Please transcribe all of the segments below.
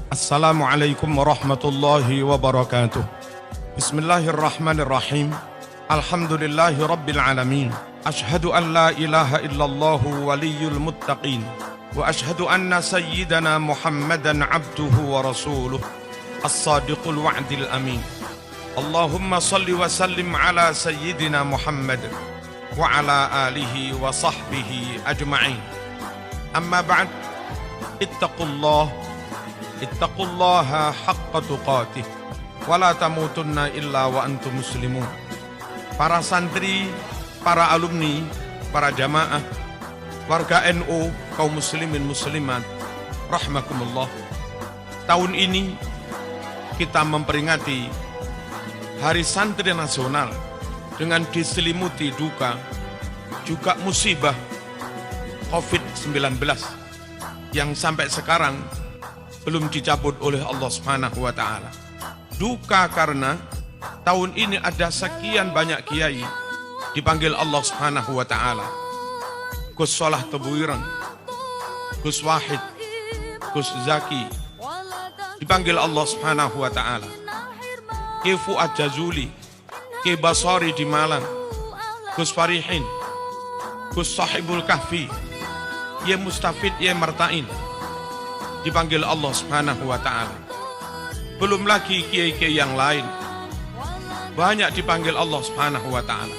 Assalamualaikum warahmatullahi wabarakatuh. Bismillahirrahmanirrahim. Alhamdulillahi rabbil alamin. Ashhadu an la ilaha illallah waliyul muttaqin. Wa ashhadu anna sayyidana Muhammadan abduhu wa rasuluh. As-sadiqul wa'dil amin. Allahumma salli wa sallim ala sayyidina Muhammad wa ala alihi wa sahbihi ajma'in. Amma ba'd. Ittaqullaha haqqa tuqatih wa la tamutunna illa wa antum muslimun. Para santri, para alumni, para jamaah, warga NU, kaum muslimin muslimat, rahmakumullah. Tahun ini kita memperingati Hari Santri Nasional dengan diselimuti duka, juga musibah COVID-19 yang sampai sekarang belum dicabut oleh Allah Subhanahu wa Ta'ala. Duka karena tahun ini ada sekian banyak kiai dipanggil Allah Subhanahu wa Ta'ala. Gus Solah Tebuireng, Gus Wahid, Gus Zaki dipanggil Allah Subhanahu wa Ta'ala. Ki Fuad Jazuli, Ki Basari di Malang, Gus Farihin, Gus Sahibul Kahfi, Ye Mustafid, Ye Martain dipanggil Allah Subhanahu wa Ta'ala. Belum lagi kiai-kiai yang lain banyak dipanggil Allah Subhanahu wa Ta'ala.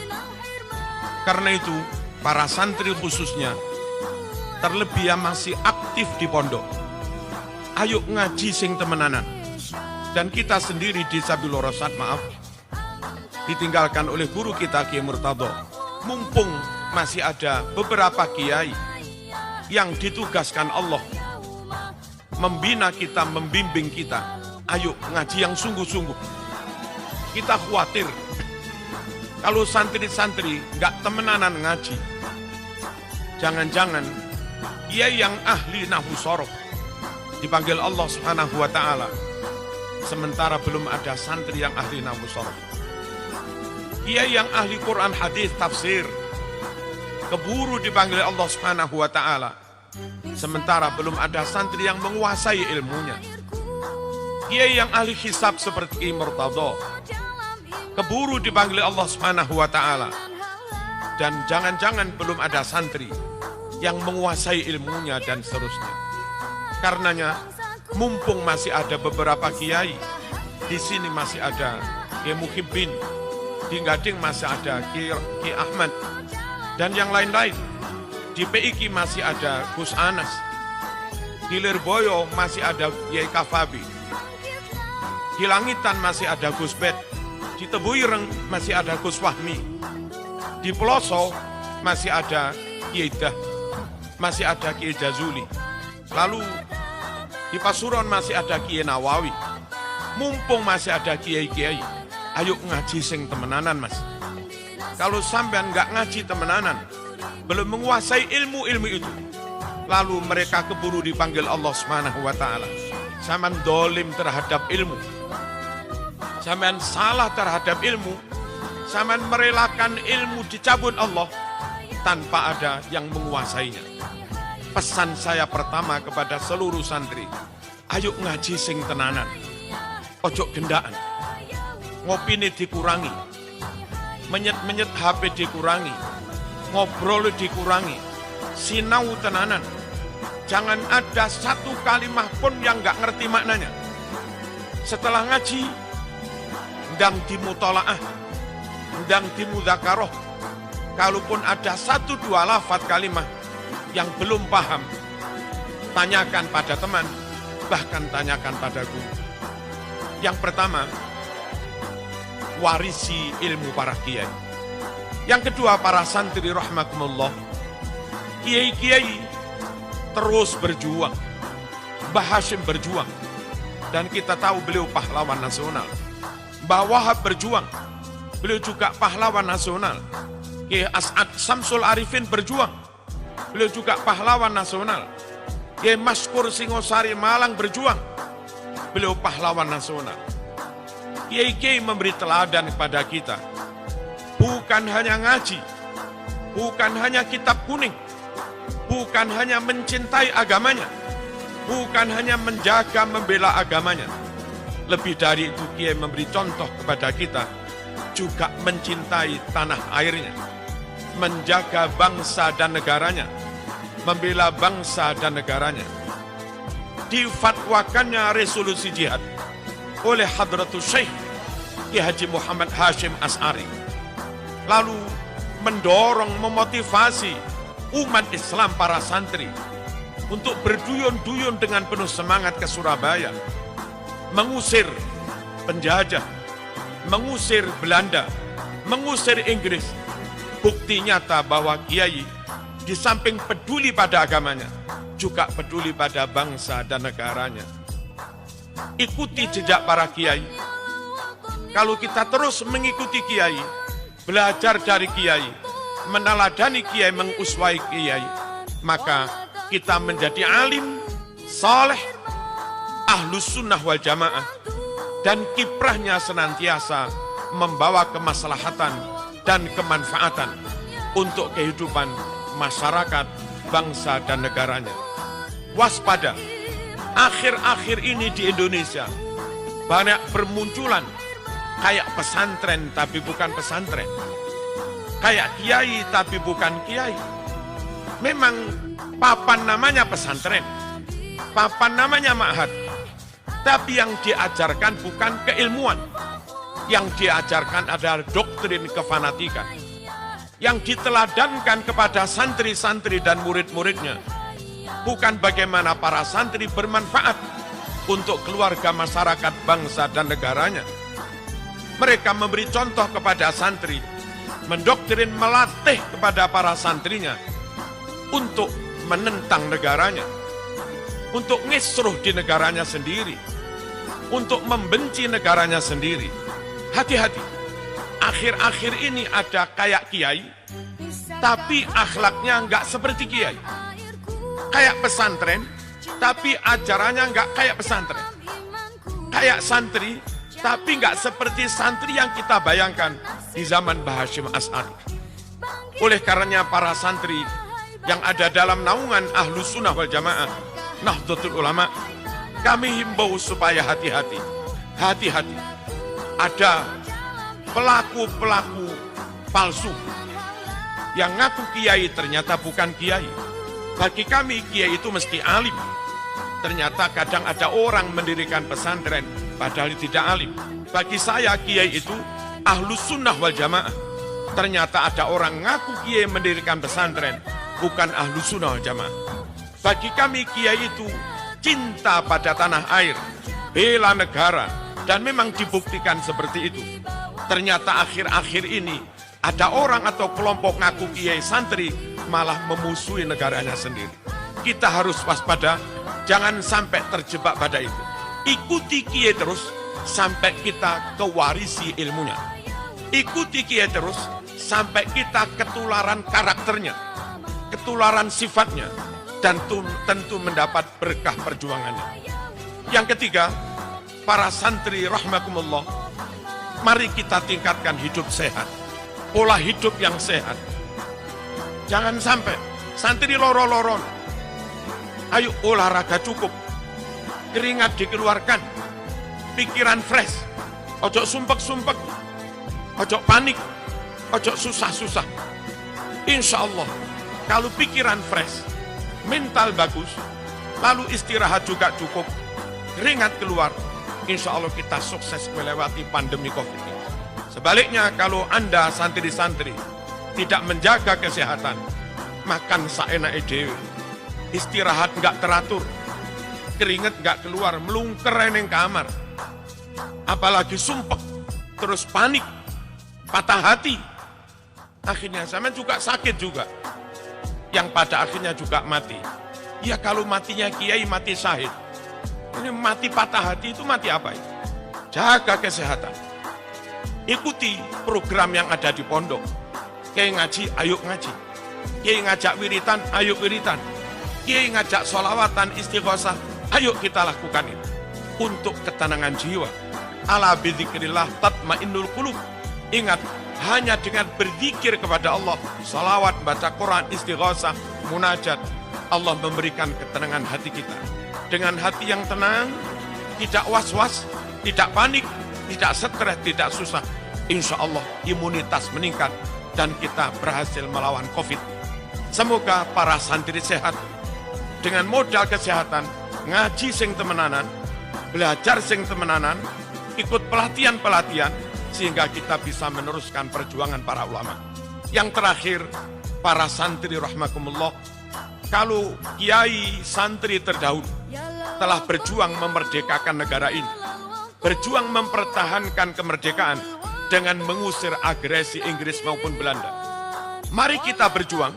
Karena itu para santri khususnya, terlebih yang masih aktif di pondok, ayo ngaji sing temenanan. Dan kita sendiri di Sabilur Rasyad, maaf, ditinggalkan oleh guru kita Kiai Murtado. Mumpung masih ada beberapa kiai yang ditugaskan Allah membina kita, membimbing kita, ayo ngaji yang sungguh-sungguh. Kita khawatir kalau santri-santri nggak temenanan ngaji, jangan-jangan kiai yang ahli nahwu sorof dipanggil Allah Subhanahu wa Ta'ala, sementara belum ada santri yang ahli nahwu sorof. Kiai yang ahli Quran, hadis, tafsir keburu dipanggil Allah Subhanahu wa Ta'ala, sementara belum ada santri yang menguasai ilmunya. Kiai yang ahli hisab seperti Kiai Murtado keburu dipanggil Allah Subhanahu wa Ta'ala, dan jangan-jangan belum ada santri yang menguasai ilmunya dan seterusnya. Karenanya mumpung masih ada beberapa kiai, di sini masih ada Kiai Muhibbin, di Gading masih ada Kiai Ahmad dan yang lain-lain. Di PIK masih ada Gus Anas, di Lirboyo masih ada Kiai Kafabi, di Langitan masih ada Gus Bet, di Tebuireng masih ada Gus Fahmi, di Peloso masih ada Kiai Dah, masih ada Kiai Jazuli, lalu di Pasuruan masih ada Kiai Nawawi. Mumpung masih ada kiai-kiai, ayo ngaji sing temenanan, Mas. Kalau sampean nggak ngaji temenanan, belum menguasai ilmu-ilmu itu, lalu mereka keburu dipanggil Allah Subhanahu wa Ta'ala. Sampean dolim terhadap ilmu, sampean salah terhadap ilmu, sampean merelakan ilmu dicabut Allah tanpa ada yang menguasainya. Pesan saya pertama kepada seluruh santri, ayo ngaji sing tenanan, ojo gendaan, ngopine dikurangi, menyet-menyet HP dikurangi, ngobrol dikurangi, sinau tenanan. Jangan ada satu kalimah pun yang gak ngerti maknanya. Setelah ngaji, ndang dimutolaah, ndang dimudzakarah. Kalaupun ada satu dua lafaz kalimah yang belum paham, tanyakan pada teman, bahkan tanyakan pada guru. Yang pertama, warisi ilmu para kiai. Yang kedua, para santri rahmakumullah, kiai-kiai terus berjuang. Mbah Hashim berjuang, dan kita tahu beliau pahlawan nasional. Mbah Wahab berjuang, beliau juga pahlawan nasional. Kiai As'ad Samsul Arifin berjuang, beliau juga pahlawan nasional. Kiai Maskur Singosari Malang berjuang, beliau pahlawan nasional. Kiai-kiai memberi teladan kepada kita. Bukan hanya ngaji, bukan hanya kitab kuning, bukan hanya mencintai agamanya, bukan hanya menjaga membela agamanya. Lebih dari itu Kiai memberi contoh kepada kita, juga mencintai tanah airnya, menjaga bangsa dan negaranya, membela bangsa dan negaranya. Difatwakannya resolusi jihad oleh Hadratus Syekh Ki Haji Muhammad Hashim As'ari. Lalu mendorong, memotivasi umat Islam para santri untuk berduyun-duyun dengan penuh semangat ke Surabaya, mengusir penjajah, mengusir Belanda, mengusir Inggris. Bukti nyata bahwa Kiai di samping peduli pada agamanya, juga peduli pada bangsa dan negaranya. Ikuti jejak para Kiai. Kalau kita terus mengikuti Kiai, belajar dari Kiai, meneladani Kiai, menguswai Kiai, maka kita menjadi alim, saleh, ahlus sunnah wal jamaah, dan kiprahnya senantiasa membawa kemaslahatan dan kemanfaatan untuk kehidupan masyarakat, bangsa, dan negaranya. Waspada, akhir-akhir ini di Indonesia banyak bermunculan kayak pesantren tapi bukan pesantren, kayak kiai tapi bukan kiai. Memang papan namanya pesantren, papan namanya ma'had, tapi yang diajarkan bukan keilmuan. Yang diajarkan adalah doktrin kefanatikan. Yang diteladankan kepada santri-santri dan murid-muridnya bukan bagaimana para santri bermanfaat untuk keluarga, masyarakat, bangsa, dan negaranya. Mereka memberi contoh kepada santri, mendoktrin, melatih kepada para santrinya untuk menentang negaranya, untuk ngisruh di negaranya sendiri, untuk membenci negaranya sendiri. Hati-hati, akhir-akhir ini ada kayak kiai, tapi akhlaknya enggak seperti kiai. Kayak pesantren, tapi ajarannya enggak kayak pesantren. Kayak santri, tapi enggak seperti santri yang kita bayangkan di zaman Mbah Hashim As'ari. Oleh karenanya para santri yang ada dalam naungan Ahlus Sunnah wal Jamaah, Nahdlatul Ulama, kami himbau supaya hati-hati. Hati-hati. Ada pelaku-pelaku palsu yang ngaku kiai ternyata bukan kiai. Bagi kami kiai itu mesti alim. Ternyata kadang ada orang mendirikan pesantren padahal tidak alim. Bagi saya kiai itu Ahlus Sunnah wal Jamaah. Ternyata ada orang ngaku kiai mendirikan pesantren, bukan Ahlus Sunnah wal Jamaah. Bagi kami kiai itu cinta pada tanah air, bela negara, dan memang dibuktikan seperti itu. Ternyata akhir-akhir ini ada orang atau kelompok ngaku kiai santri malah memusuhi negaranya sendiri. Kita harus waspada, jangan sampai terjebak pada itu. Ikuti kiai terus sampai kita kewarisi ilmunya. Ikuti kiai terus sampai kita ketularan karakternya, ketularan sifatnya, dan tentu mendapat berkah perjuangannya. Yang ketiga, para santri rahmakumullah, mari kita tingkatkan hidup sehat, pola hidup yang sehat. Jangan sampai santri loro-loron. Ayo olahraga cukup, keringat dikeluarkan, pikiran fresh, ojo sumpek-sumpek, ojo panik, ojo susah-susah. Insya Allah, kalau pikiran fresh, mental bagus, lalu istirahat juga cukup, keringat keluar, insya Allah kita sukses melewati pandemi COVID ini. Sebaliknya kalau Anda santri-santri tidak menjaga kesehatan, makan saenake dhewe, istirahat nggak teratur, keringat nggak keluar, melungker ning kamar, apalagi sumpek, terus panik, patah hati, akhirnya sama juga sakit juga, yang pada akhirnya juga mati. Ya kalau matinya kiai mati syahid. Ini mati patah hati itu mati apa itu? Jaga kesehatan. Ikuti program yang ada di pondok. Kiai ngaji, ayo ngaji. Kiai ngajak wiritan, ayo wiritan. Kiai ngajak sholawatan, istighosah, ayo kita lakukan itu. Untuk ketenangan jiwa. Ala bidzikrillah tatmainnul qulub. Ingat, hanya dengan berzikir kepada Allah, sholawat, baca Quran, istighosah, munajat, Allah memberikan ketenangan hati kita. dengan hati yang tenang, tidak was-was, tidak panik, tidak stres, tidak susah. Insya Allah imunitas meningkat dan kita berhasil melawan COVID. Semoga para santri sehat, dengan modal kesehatan, ngaji sing temenanan, belajar sing temenanan, ikut pelatihan-pelatihan, sehingga kita bisa meneruskan perjuangan para ulama. Yang terakhir, para santri rahmakumullah, kalau kiai santri terdahulu telah berjuang memerdekakan negara ini, berjuang mempertahankan kemerdekaan dengan mengusir agresi Inggris maupun Belanda. Mari kita berjuang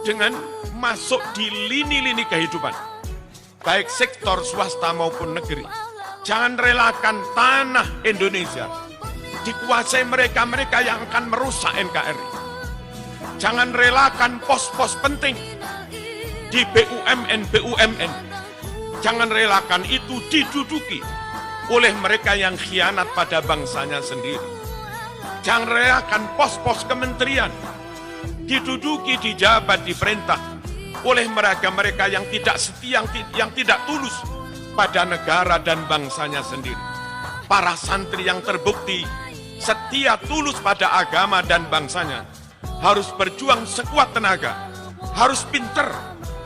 dengan masuk di lini-lini kehidupan, baik sektor swasta maupun negeri. Jangan relakan tanah Indonesia dikuasai mereka-mereka yang akan merusak NKRI. Jangan relakan pos-pos penting di BUMN. Jangan relakan itu diduduki oleh mereka yang khianat pada bangsanya sendiri. Jangan relakan pos-pos kementerian diduduki, dijabat, diperintah oleh mereka-mereka yang tidak setia, yang tidak tulus pada negara dan bangsanya sendiri. Para santri yang terbukti setia tulus pada agama dan bangsanya harus berjuang sekuat tenaga, harus pinter,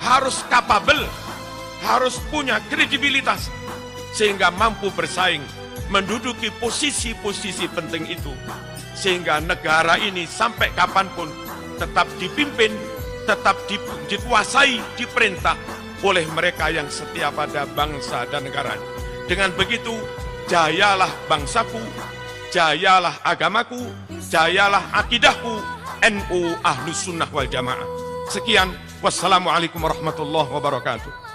harus kapabel, harus punya kredibilitas, sehingga mampu bersaing, menduduki posisi-posisi penting itu, sehingga negara ini sampai kapanpun tetap dipimpin, tetap dikuasai, diperintah oleh mereka yang setia pada bangsa dan negara. Dengan begitu, jayalah bangsaku, jayalah agamaku, jayalah akidahku, NU Ahlus Sunnah wal Jamaah. Sekian, wassalamualaikum warahmatullahi wabarakatuh.